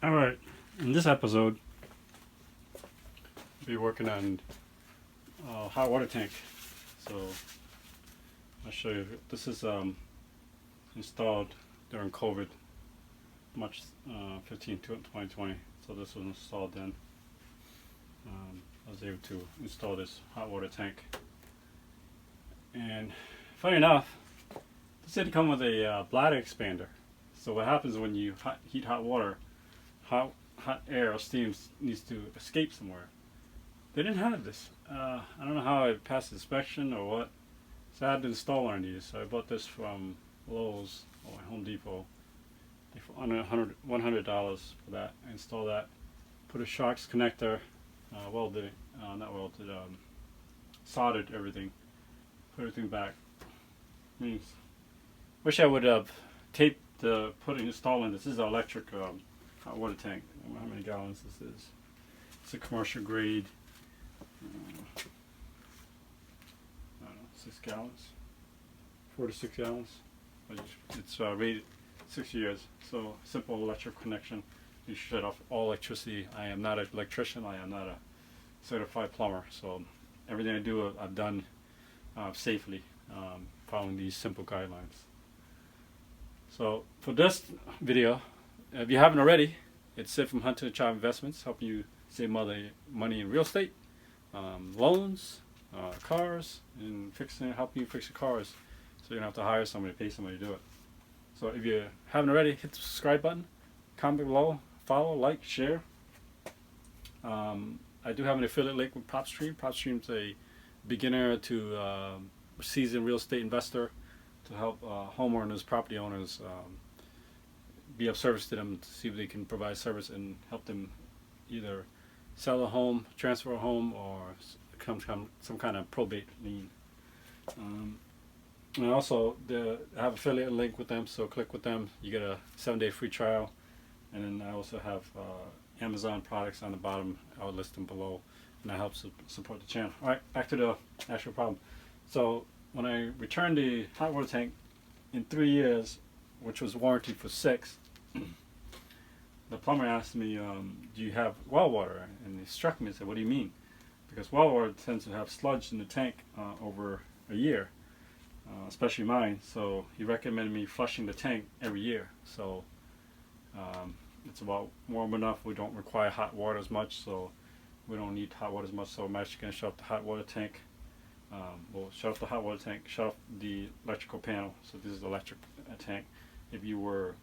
Alright, in this episode, I'll be working on hot water tank. So, I'll show you. This is installed during COVID, March 15, 2020. So this was installed then. I was able to install this hot water tank. And funny enough, this didn't come with a bladder expander. So what happens when you heat hot water, hot air or steam needs to escape somewhere. They didn't have this. I don't know how it passed inspection or what. So I had to install one of these. So I bought this from Lowe's or Home Depot for under $100 for that. I installed that. Put a Sharks connector, soldered everything. Put everything back. Means, wish I would have taped installing this. This is an electric hot water tank. I don't know how many gallons this is. It's a commercial grade. I don't know, 6 gallons, 4 to 6 gallons. It's rated 6 years. So simple electric connection. You shut off all electricity. I am not an electrician. I am not a certified plumber. So everything I do, I've done safely, following these simple guidelines. So for this video, if you haven't already, it's Sid from Hunter and Chavy Investments, helping you save money in real estate, loans, cars, and helping you fix your cars, so you don't have to hire somebody, pay somebody to do it. So if you haven't already, hit the subscribe button, comment below, follow, like, share. I do have an affiliate link with Propstream. Propstream's a beginner to seasoned real estate investor to help homeowners, property owners, be of service to them, to see if they can provide service and help them either sell a home, transfer a home, or some kind of probate lien. And also, I have affiliate link with them, so click with them. You get a 7-day free trial. And then I also have Amazon products on the bottom. I'll list them below, and that helps support the channel. All right, back to the actual problem. So when I returned the hot water tank in 3 years, which was warranted for 6, the plumber asked me, do you have well water? And he struck me and said, what do you mean? Because well water tends to have sludge in the tank over a year, especially mine. So he recommended me flushing the tank every year. So it's about warm enough. We don't require hot water as much, so we don't need hot water as much. So I'm actually going to shut off the hot water tank. We'll shut off the hot water tank, shut off the electrical panel. So this is the electric tank. If you were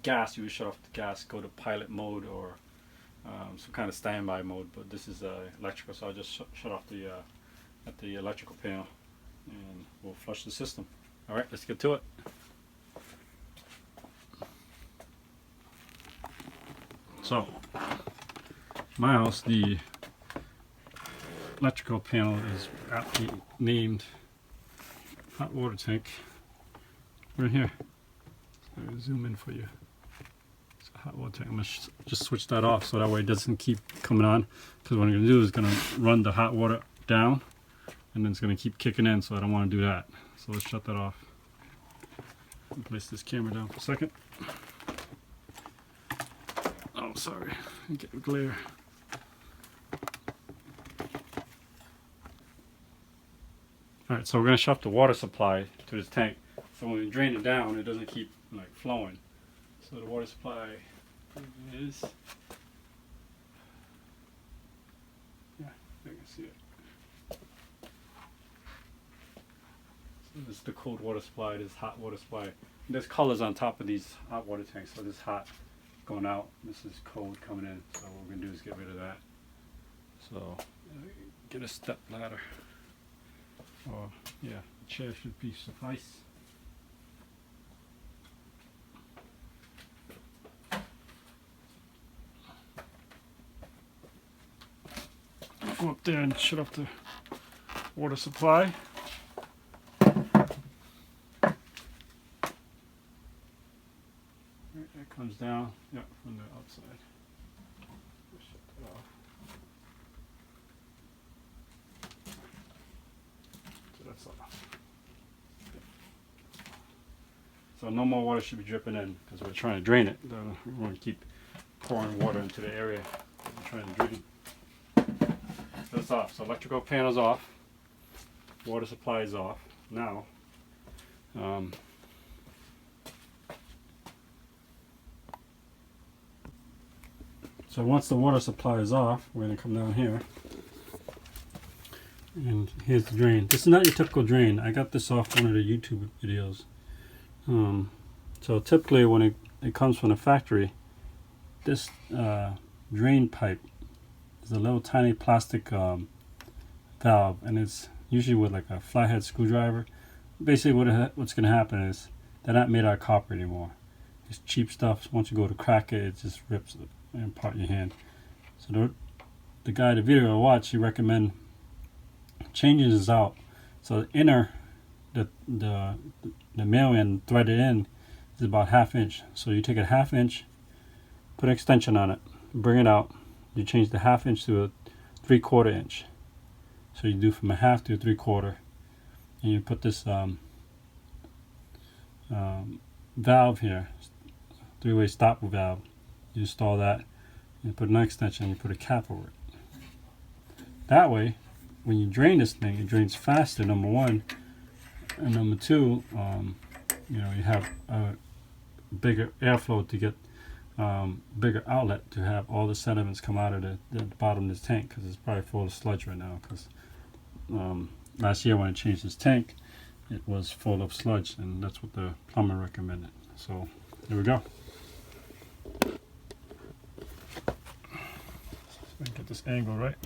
gas, you would shut off the gas, go to pilot mode or some kind of standby mode. But this is electrical, so I'll just shut off the electrical panel, and we'll flush the system. All right, let's get to it. So, my house, the electrical panel is aptly named hot water tank. Right here. Let me zoom in for you. It's a hot water tank. I'm going to just switch that off so that way it doesn't keep coming on. Because what I'm going to do is going to run the hot water down, and then it's going to keep kicking in, so I don't want to do that. So let's shut that off. Place this camera down for a second. Oh, sorry. Get glare. Alright, so we're going to shut off the water supply to this tank. So when we drain it down, it doesn't keep flowing. So the water supply is, yeah, you can see it. So this is the cold water supply, this hot water supply. And there's colors on top of these hot water tanks. So this hot going out, this is cold coming in. So what we're going to do is get rid of that. So get a step ladder. Or yeah, the chair should suffice. Go up there and shut off the water supply. It comes down, yeah, from the outside. Shut that off. So that's off. So no more water should be dripping in because we're trying to drain it. We want to keep pouring water into the area I'm trying to drain. So it's off. So electrical panel's off. Water supply is off. Now, so once the water supply is off, we're going to come down here. And here's the drain. This is not your typical drain. I got this off one of the YouTube videos. So typically when it comes from the factory, this drain pipe is a little tiny plastic valve, and it's usually with like a flathead screwdriver. Basically what's going to happen is they're not made out of copper anymore. It's cheap stuff. Once you go to crack it, it just rips and part your hand. So the guy, the video I watched, he recommend changing this out. So the inner, the male end threaded in is about 1/2 inch. So you take a 1/2 inch, put an extension on it, bring it out. You change the 1/2 inch to a 3/4 inch. So you do from a 1/2 to a 3/4, and you put this valve here, 3-way stop valve. You install that, you put an extension, you put a cap over it. That way, when you drain this thing, it drains faster, number one, and number two, you know, you have a bigger airflow to get bigger outlet to have all the sediments come out of the bottom of this tank, because it's probably full of sludge right now. Because last year when I changed this tank, it was full of sludge, and that's what the plumber recommended. So there we go. So I can get this angle right.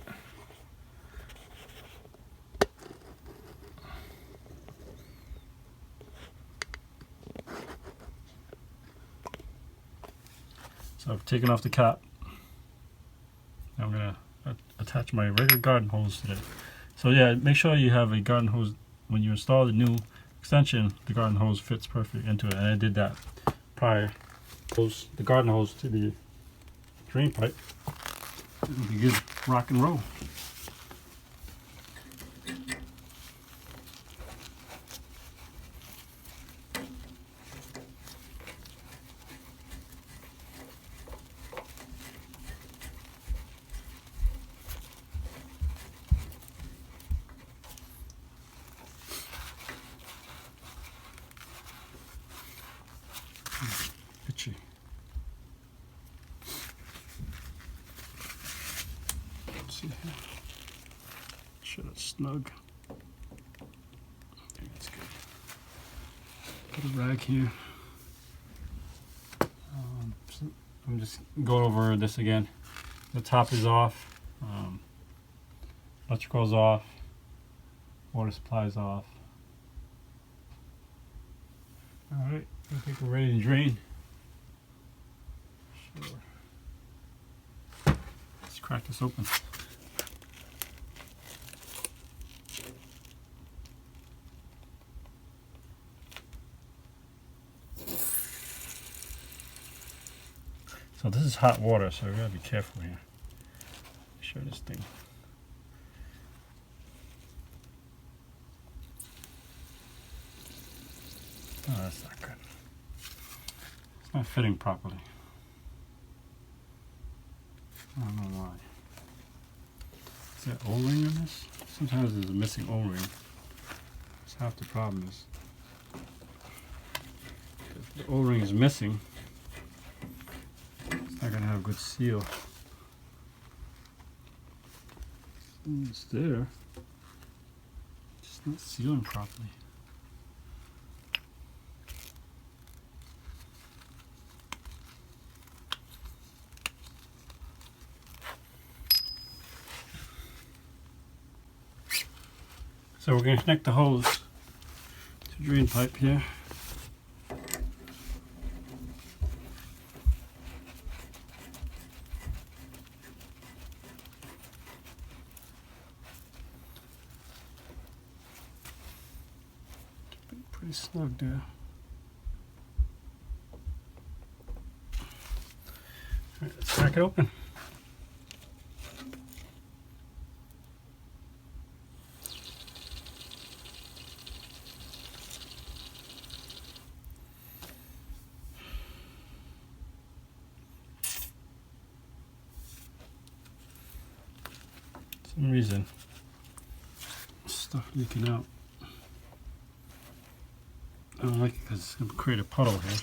So I've taken off the cap. Now I'm going to attach my regular garden hose to it. So yeah, make sure you have a garden hose. When you install the new extension, the garden hose fits perfect into it. And I did that prior. Close the garden hose to the drain pipe. It'll be good rock and roll. Itchy. Let's see here. Sure that's snug. Okay, that's good. Put a rag here. So I'm just going over this again. The top is off. Electrical's off. Water supply's off. Alright, I think we're ready to drain. Sure. Let's crack this open. So this is hot water, so we gotta be careful here. Make sure this thing. Oh, that's not good. It's not fitting properly. I don't know why. Is there O-ring in this? Sometimes there's a missing O-ring. That's half the problem is. If the O-ring is missing, it's not going to have a good seal. It's there. It's not sealing properly. So we're going to connect the hose to the drain pipe here. Pretty snug there. All right, let's crack it open. some reason, stuff leaking out. I don't like it because it's going to create a puddle here.